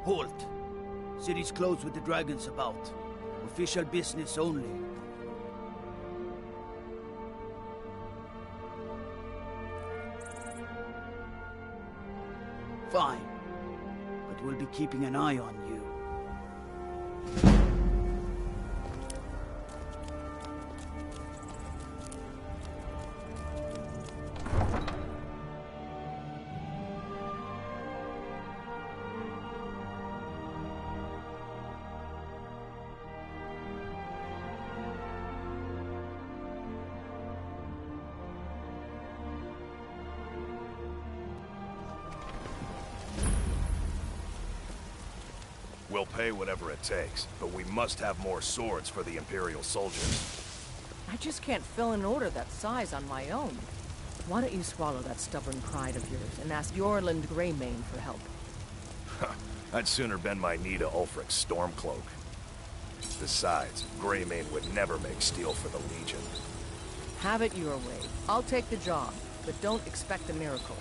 Halt. City's closed with the dragons about. Official business only. Fine. But we'll be keeping an eye on you. We'll pay whatever it takes, but we must have more swords for the Imperial soldiers. I just can't fill an order that size on my own. Why don't you swallow that stubborn pride of yours and ask Yorland Greymane for help? I'd sooner bend my knee to Ulfric's Stormcloak. Besides, Greymane would never make steel for the Legion. Have it your way. I'll take the job, but don't expect a miracle.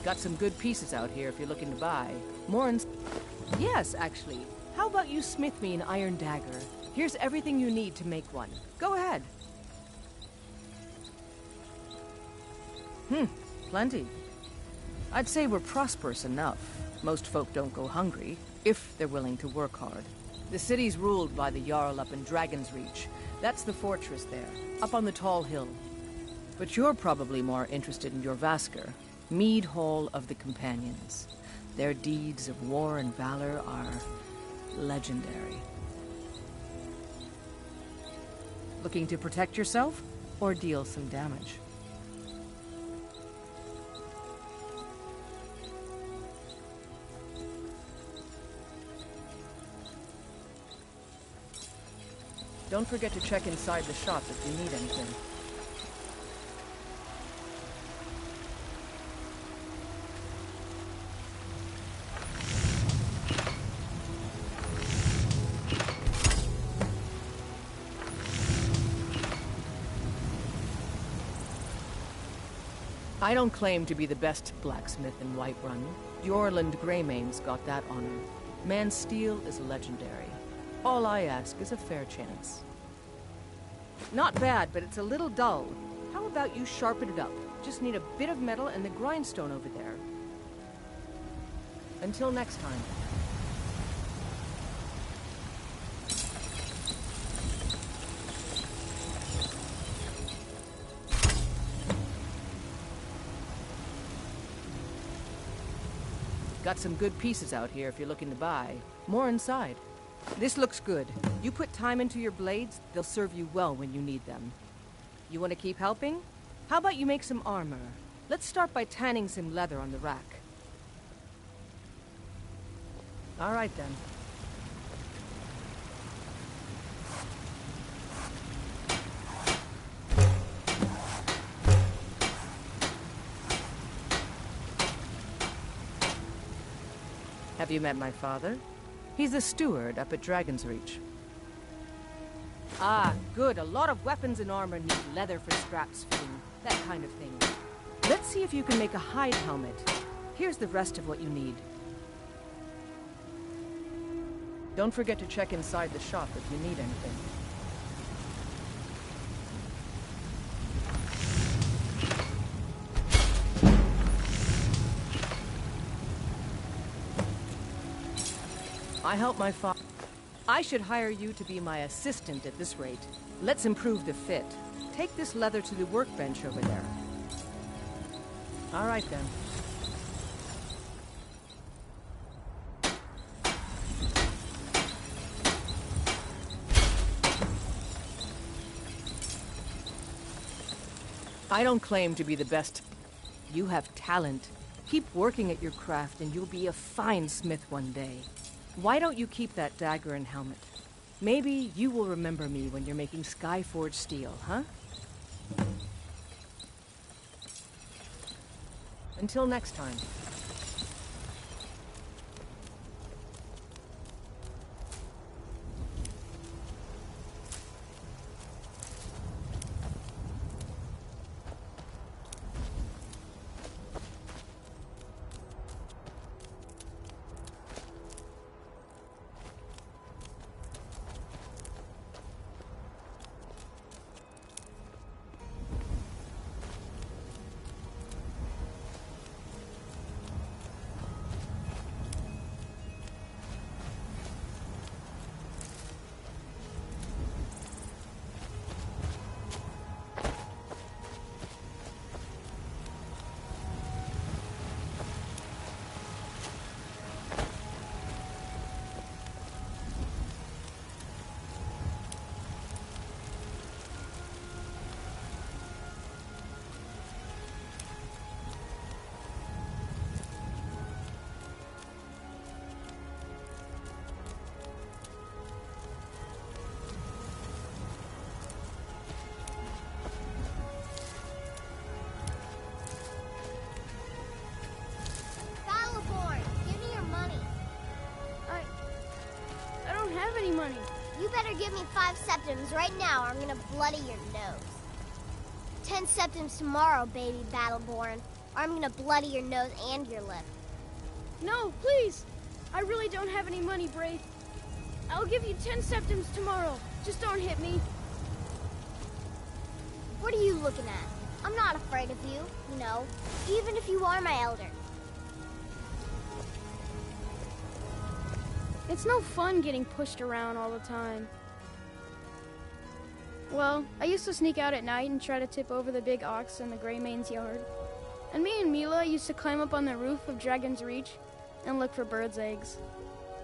Got some good pieces out here if you're looking to buy. Yes, actually. How about you smith me an iron dagger? Here's everything you need to make one. Go ahead. Plenty. I'd say we're prosperous enough. Most folk don't go hungry, if they're willing to work hard. The city's ruled by the Jarl up in Dragon's Reach. That's the fortress there, up on the tall hill. But you're probably more interested in your Vasker, Mead Hall of the Companions. Their deeds of war and valor are legendary. Looking to protect yourself, or deal some damage? Don't forget to check inside the shop if you need anything. I don't claim to be the best blacksmith in Whiterun. Yorland Greymane's got that honor. Man's steel is legendary. All I ask is a fair chance. Not bad, but it's a little dull. How about you sharpen it up? Just need a bit of metal and the grindstone over there. Until next time. Got some good pieces out here if you're looking to buy. More inside. This looks good. You put time into your blades, they'll serve you well when you need them. You want to keep helping? How about you make some armor? Let's start by tanning some leather on the rack. All right then. Have you met my father? He's the steward up at Dragon's Reach. Ah, good. A lot of weapons and armor need leather for straps fitting, that kind of thing. Let's see if you can make a hide helmet. Here's the rest of what you need. Don't forget to check inside the shop if you need anything. I help my father. I should hire you to be my assistant at this rate. Let's improve the fit. Take this leather to the workbench over there. All right then. I don't claim to be the best. You have talent. Keep working at your craft and you'll be a fine smith one day. Why don't you keep that dagger and helmet? Maybe you will remember me when you're making Skyforged steel, huh? Until next time. better give me 5 septims right now or I'm gonna bloody your nose. 10 septims tomorrow, baby Battleborn, or I'm gonna bloody your nose and your lip. No, please! I really don't have any money, Braith. I'll give you 10 septims tomorrow. Just don't hit me. What are you looking at? I'm not afraid of you, you know, even if you are my elder. It's no fun getting pushed around all the time. Well, I used to sneak out at night and try to tip over the big ox in the Greymane's yard. And me and Mila used to climb up on the roof of Dragon's Reach and look for birds' eggs.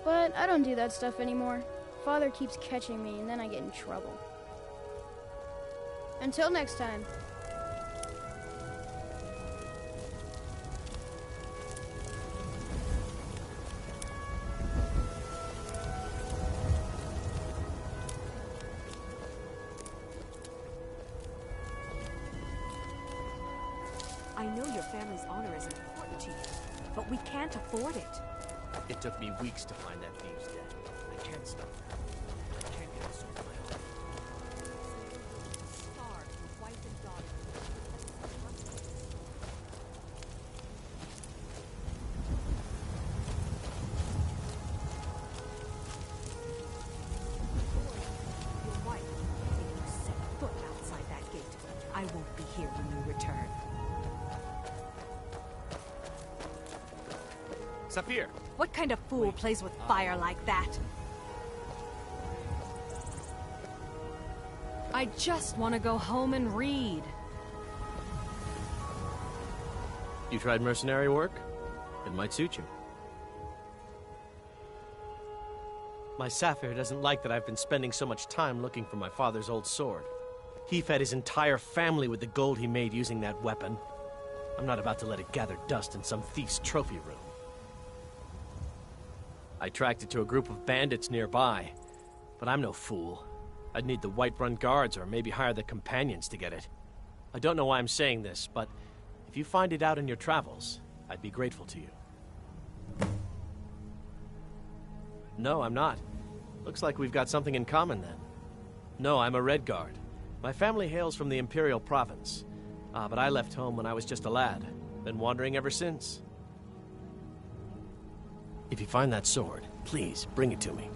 But I don't do that stuff anymore. Father keeps catching me and then I get in trouble. Until next time. I know your family's honor is important to you, but we can't afford it. It took me weeks to find that thieves' den. I can't stop her. I can't get a sword of my own. Starved with wife and daughter. Your wife, if you set foot outside that gate, I won't be here when you return. Sapir! What kind of fool plays with fire like that? I just want to go home and read. You tried mercenary work? It might suit you. My Sapphire doesn't like that I've been spending so much time looking for my father's old sword. He fed his entire family with the gold he made using that weapon. I'm not about to let it gather dust in some thief's trophy room. I tracked it to a group of bandits nearby, but I'm no fool. I'd need the Whiterun guards or maybe hire the companions to get it. I don't know why I'm saying this, but if you find it out in your travels, I'd be grateful to you. No, I'm not. Looks like we've got something in common then. No, I'm a Red Guard. My family hails from the Imperial Province. But I left home when I was just a lad. Been wandering ever since. If you find that sword, please bring it to me.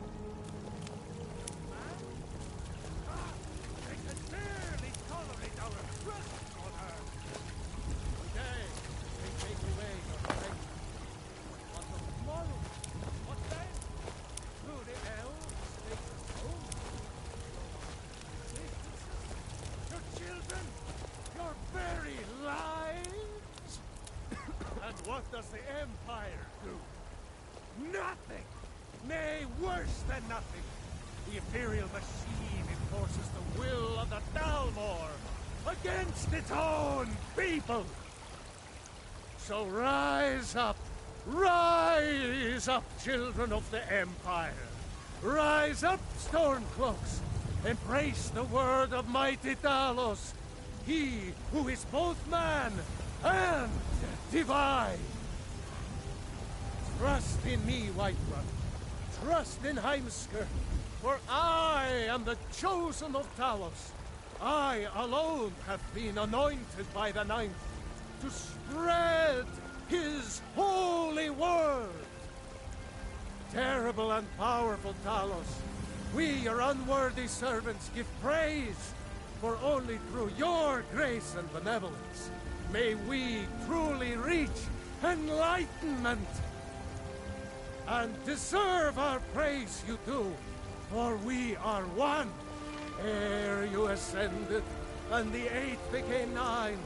What does the Empire do? Nothing! Nay, worse than nothing! The Imperial machine enforces the will of the Dalmor against its own people! So rise up, children of the Empire! Rise up, Stormcloaks! Embrace the word of mighty Talos, he who is both man and divine! Trust in me, Whiterun. Trust in Heimskr, for I am the chosen of Talos. I alone have been anointed by the Ninth to spread his holy word. Terrible and powerful Talos, we, your unworthy servants, give praise, for only through your grace and benevolence may we truly reach enlightenment. And deserve our praise you do, for we are one. Ere you ascended, and the 8 became 9,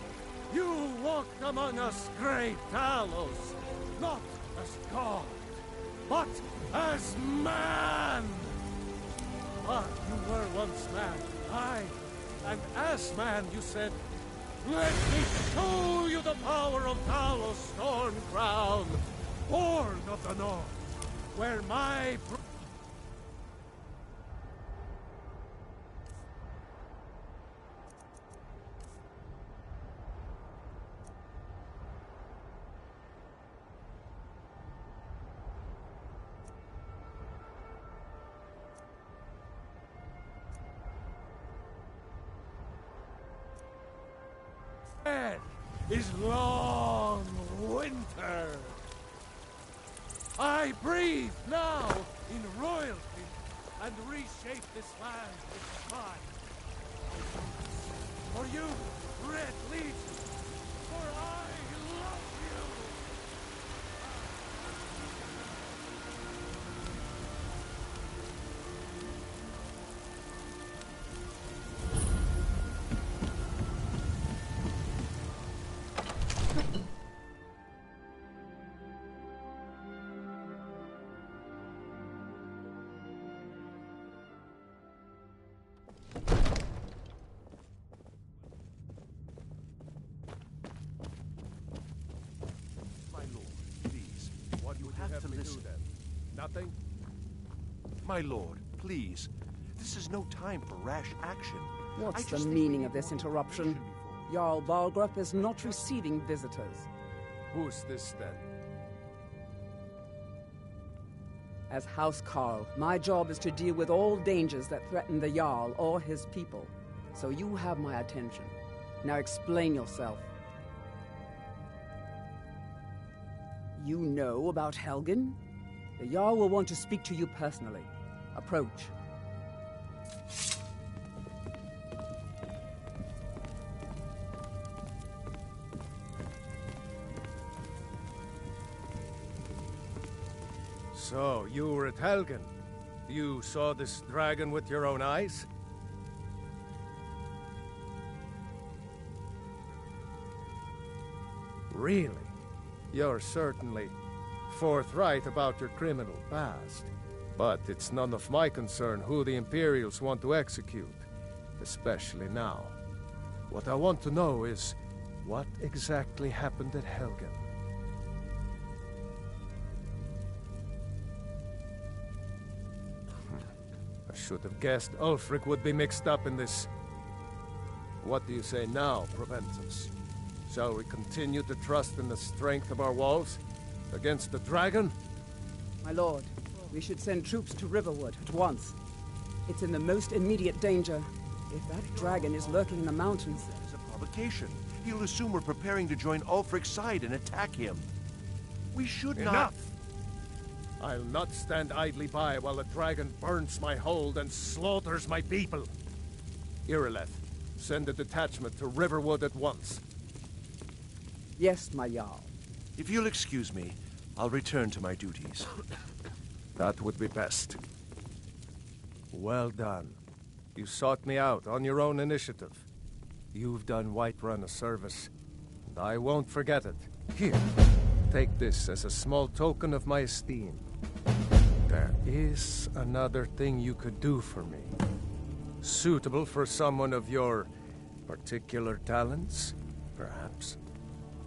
you walked among us, great Talos, not as God, but as man. But you were once man, aye, and as man you said, let me show you the power of Talos Stormcrown, born of the North, where my ahead is long winter. I breathe now in royalty and reshape this land with mine. For you, Red Legion, for I love you! Nothing? My lord, please. This is no time for rash action. What's the meaning of this interruption? Jarl Balgrup is not receiving visitors. Who's this then? As House Carl, my job is to deal with all dangers that threaten the Jarl or his people. So you have my attention. Now explain yourself. You know about Helgen? The Jarl will want to speak to you personally. Approach. So, you were at Helgen. You saw this dragon with your own eyes? Really? You're certainly forthright about your criminal past. But it's none of my concern who the Imperials want to execute, especially now. What I want to know is, what exactly happened at Helgen? I should have guessed Ulfric would be mixed up in this. What do you say now, Proventus? Shall we continue to trust in the strength of our walls? Against the dragon? My lord, we should send troops to Riverwood at once. It's in the most immediate danger. If that dragon is lurking in the mountains... It's a provocation. He'll assume we're preparing to join Ulfric's side and attack him. We should not... Enough! I'll not stand idly by while the dragon burns my hold and slaughters my people. Irileth, send a detachment to Riverwood at once. Yes, my Jarl. If you'll excuse me, I'll return to my duties. That would be best. Well done. You sought me out on your own initiative. You've done Whiterun a service, and I won't forget it. Here, take this as a small token of my esteem. There is another thing you could do for me. Suitable for someone of your particular talents, perhaps.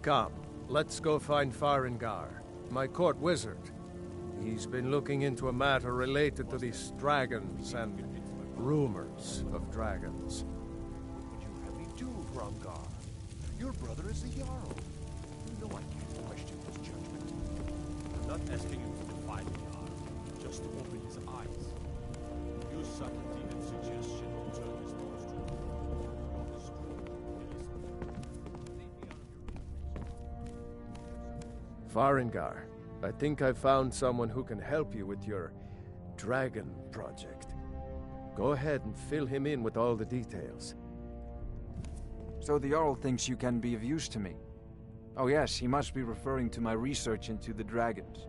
Come, let's go find Farengar, my court wizard. He's been looking into a matter related to these dragons and rumors of dragons. What would you have me do, Hrongar? Your brother is the Jarl. You know I can't question his judgment. I'm not asking you to defy the Jarl, just to open his eyes. Use subtlety and suggestion to turn his thoughts to what is true. Farengar, I think I found someone who can help you with your dragon project. Go ahead and fill him in with all the details. So the Jarl thinks you can be of use to me. Oh yes, he must be referring to my research into the dragons.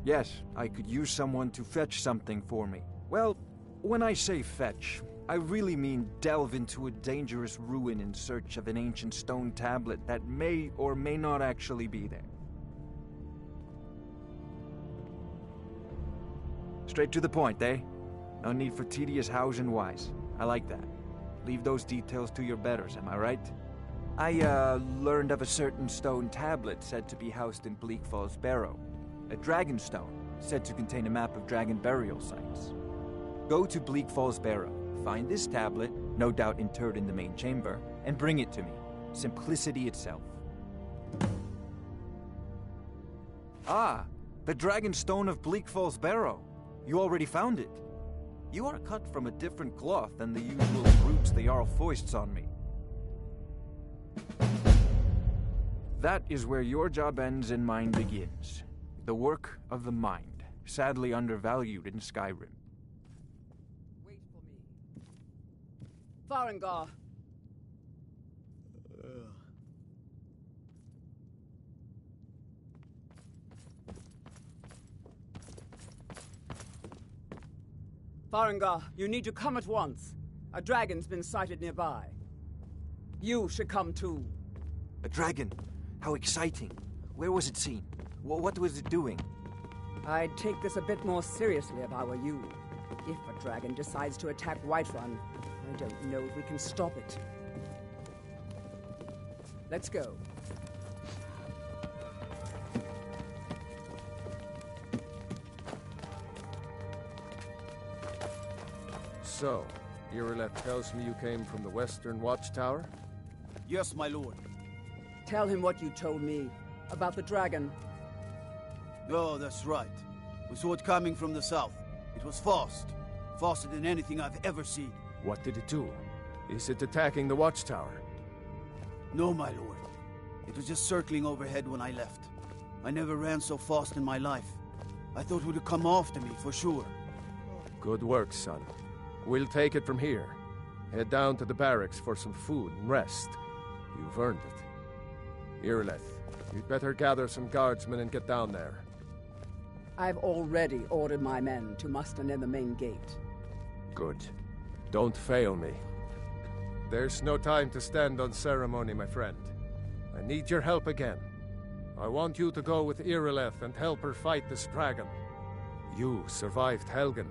Yes, I could use someone to fetch something for me. Well, when I say fetch, I really mean delve into a dangerous ruin in search of an ancient stone tablet that may or may not actually be there. Straight to the point, eh? No need for tedious hows and whys. I like that. Leave those details to your betters, am I right? I, learned of a certain stone tablet said to be housed in Bleak Falls Barrow. A dragon stone, said to contain a map of dragon burial sites. Go to Bleak Falls Barrow, find this tablet, no doubt interred in the main chamber, and bring it to me. Simplicity itself. Ah, the dragon stone of Bleak Falls Barrow. You already found it. You are cut from a different cloth than the usual brutes the Jarl foists on me. That is where your job ends and mine begins. The work of the mind, sadly undervalued in Skyrim. Wait for me. Farengar! Farengar, you need to come at once. A dragon's been sighted nearby. You should come too. A dragon? How exciting. Where was it seen? What was it doing? I'd take this a bit more seriously if I were you. If a dragon decides to attack Whiterun, I don't know if we can stop it. Let's go. So, Irileth tells me you came from the Western Watchtower? Yes, my lord. Tell him what you told me about the dragon. Oh, that's right. We saw it coming from the south. It was fast. Faster than anything I've ever seen. What did it do? Is it attacking the Watchtower? No, my lord. It was just circling overhead when I left. I never ran so fast in my life. I thought it would come after me, for sure. Good work, son. We'll take it from here. Head down to the barracks for some food and rest. You've earned it. Irileth, you'd better gather some guardsmen and get down there. I've already ordered my men to muster near the main gate. Good. Don't fail me. There's no time to stand on ceremony, my friend. I need your help again. I want you to go with Irileth and help her fight this dragon. You survived Helgen,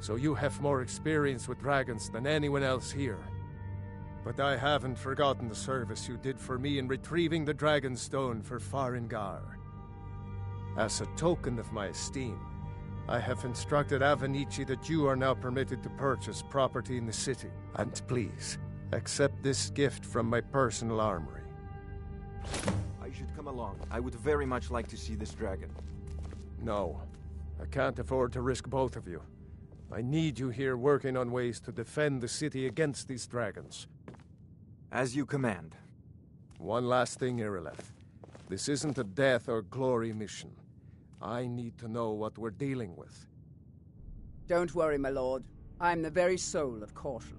so you have more experience with dragons than anyone else here. But I haven't forgotten the service you did for me in retrieving the Dragon Stone for Farengar. As a token of my esteem, I have instructed Avenici that you are now permitted to purchase property in the city. And please, accept this gift from my personal armory. I should come along. I would very much like to see this dragon. No, I can't afford to risk both of you. I need you here working on ways to defend the city against these dragons. As you command. One last thing, Irileth. This isn't a death or glory mission. I need to know what we're dealing with. Don't worry, my lord. I'm the very soul of caution.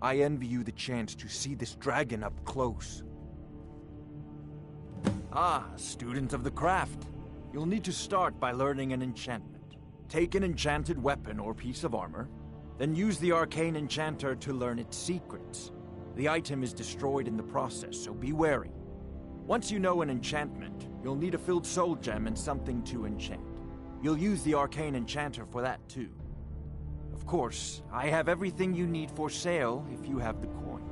I envy you the chance to see this dragon up close. Ah, student of the craft. You'll need to start by learning an enchantment. Take an enchanted weapon or piece of armor, then use the arcane enchanter to learn its secrets. The item is destroyed in the process, so be wary. Once you know an enchantment, you'll need a filled soul gem and something to enchant. You'll use the arcane enchanter for that too. Of course, I have everything you need for sale if you have the coin.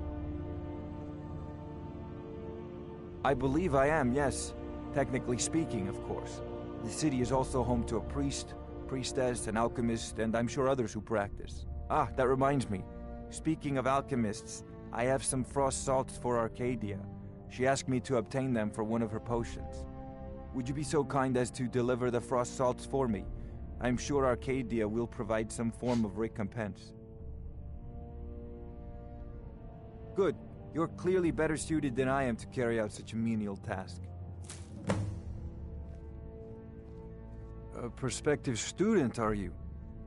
I believe I am, yes. Technically speaking, of course. The city is also home to a priest, priestess, an alchemist, and I'm sure others who practice. Ah, that reminds me. Speaking of alchemists, I have some frost salts for Arcadia. She asked me to obtain them for one of her potions. Would you be so kind as to deliver the frost salts for me? I'm sure Arcadia will provide some form of recompense. Good. You're clearly better suited than I am to carry out such a menial task. A prospective student, are you?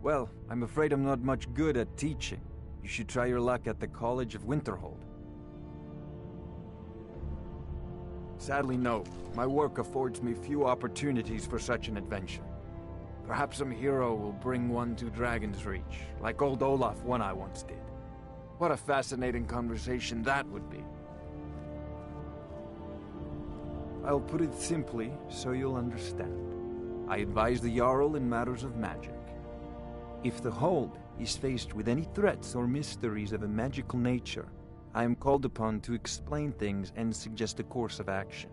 Well, I'm afraid I'm not much good at teaching. You should try your luck at the College of Winterhold. Sadly, no. My work affords me few opportunities for such an adventure. Perhaps some hero will bring one to Dragon's Reach, like old Olaf one I once did. What a fascinating conversation that would be. I'll put it simply so you'll understand. I advise the Jarl in matters of magic. If the Hold is faced with any threats or mysteries of a magical nature, I am called upon to explain things and suggest a course of action.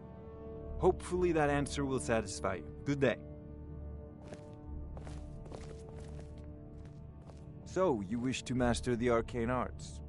Hopefully that answer will satisfy you. Good day. So, you wish to master the arcane arts?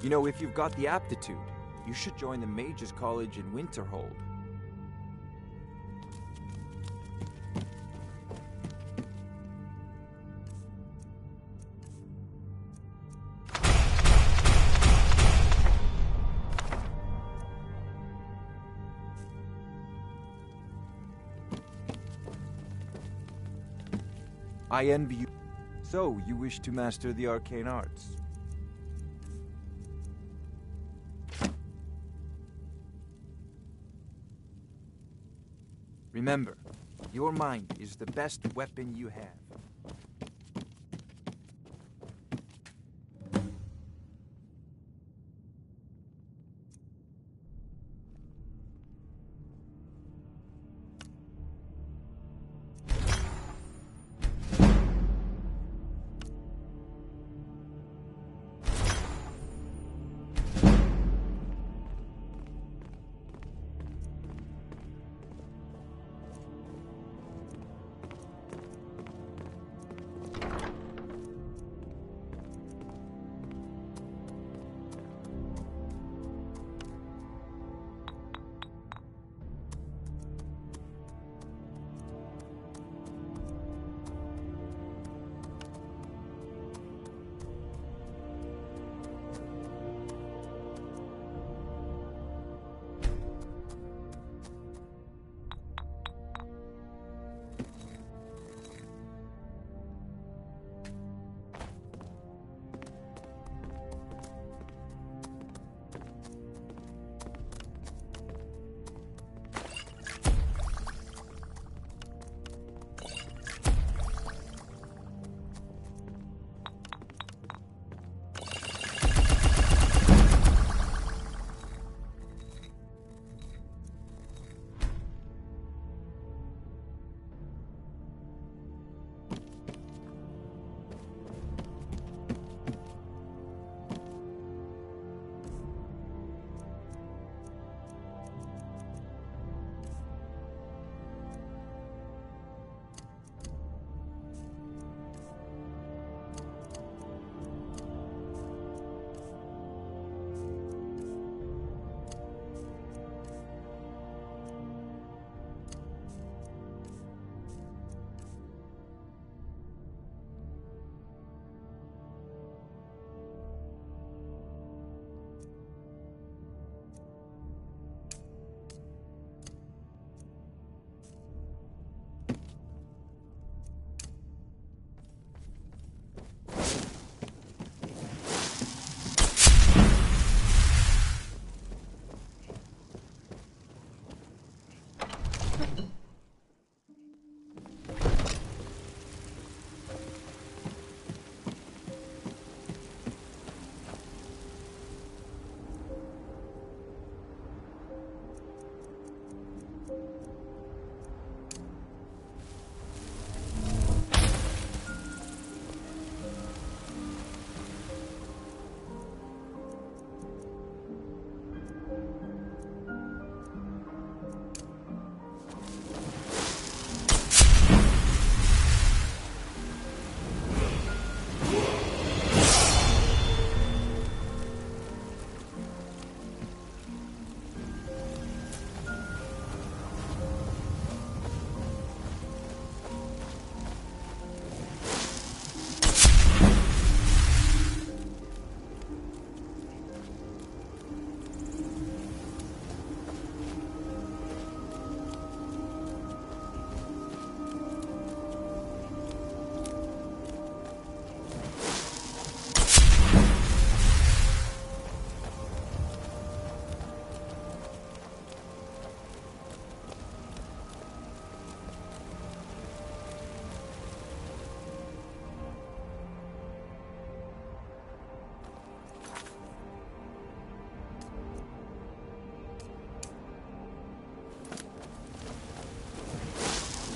You know, if you've got the aptitude, you should join the Mages College in Winterhold. I envy you. So, you wish to master the arcane arts? Remember, your mind is the best weapon you have.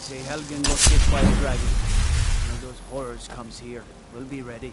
Say Helgen was hit by a dragon. One of those horrors comes here. We'll be ready.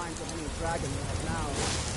signs of any dragon right now.